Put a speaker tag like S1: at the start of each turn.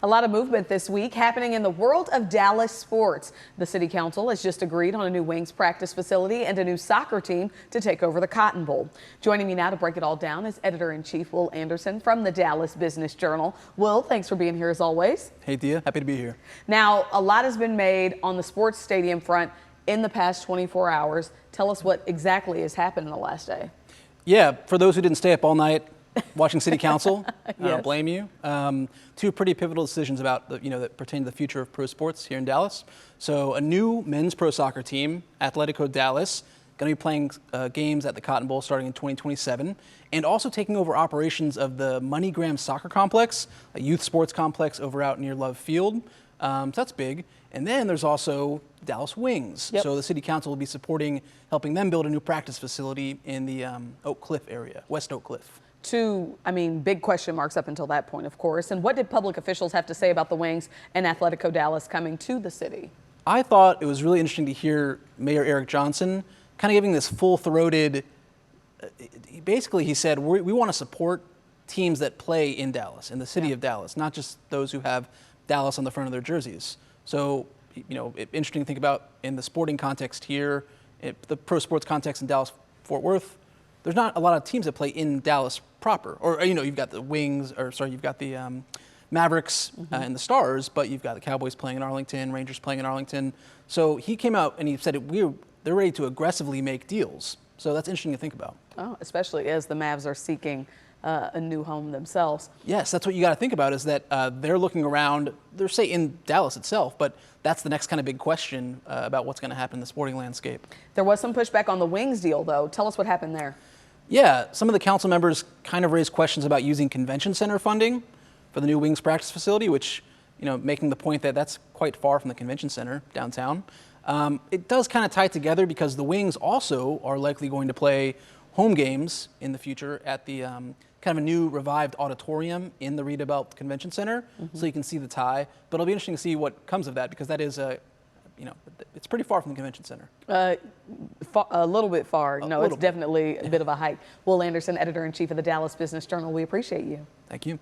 S1: A lot of movement this week happening in the world of Dallas sports. The city council has just agreed on a new Wings practice facility and a new soccer team to take over the Cotton Bowl. Joining me now to break it all down is editor-in-chief Will Anderson from the Dallas Business Journal. Will, thanks for being here as always.
S2: Hey, Dia, happy to be here.
S1: Now, a lot has been made on the sports stadium front in the past 24 hours. Tell us what exactly has happened in the last day.
S2: Yeah, for those who didn't stay up all night watching city council, I
S1: Yes.
S2: don't blame you. Two pretty pivotal decisions about that pertain to the future of pro sports here in Dallas. So a new men's pro soccer team, Atletico Dallas, going to be playing games at the Cotton Bowl starting in 2027, and also taking over operations of the MoneyGram Soccer Complex, a youth sports complex over out near Love Field. So that's big. And then there's also Dallas Wings.
S1: Yep.
S2: So the city council will be supporting, helping them build a new practice facility in the Oak Cliff area, West Oak Cliff.
S1: Two, big question marks up until that point, of course. And what did public officials have to say about the Wings and Atletico Dallas coming to the city?
S2: I thought it was really interesting to hear Mayor Eric Johnson kind of giving this full-throated, basically he said, we want to support teams that play in Dallas, in the city of Dallas, not just those who have Dallas on the front of their jerseys. So, interesting to think about in the sporting context here, the pro sports context in Dallas-Fort Worth. There's not a lot of teams that play in Dallas proper. Or, you've got the Wings, you've got the Mavericks and the Stars, but you've got the Cowboys playing in Arlington, Rangers playing in Arlington. So he came out and he said they're ready to aggressively make deals. So that's interesting to think about.
S1: Oh, especially as the Mavs are seeking a new home themselves.
S2: Yes, that's what you got to think about is that they're looking around, they're say in Dallas itself, but that's the next kind of big question about what's going to happen in the sporting landscape.
S1: There was some pushback on the Wings deal, though. Tell us what happened there.
S2: Yeah, some of the council members kind of raised questions about using convention center funding for the new Wings practice facility, which, making the point that that's quite far from the convention center downtown. It does kind of tie together because the Wings also are likely going to play home games in the future at the kind of a new revived auditorium in the Redeveloped Convention Center, so you can see the tie. But it'll be interesting to see what comes of that because that is it's pretty far from the convention center.
S1: A little bit far. No, it's
S2: bit.
S1: definitely a bit of a hike. Will Anderson, editor-in-chief of the Dallas Business Journal, we appreciate you.
S2: Thank you.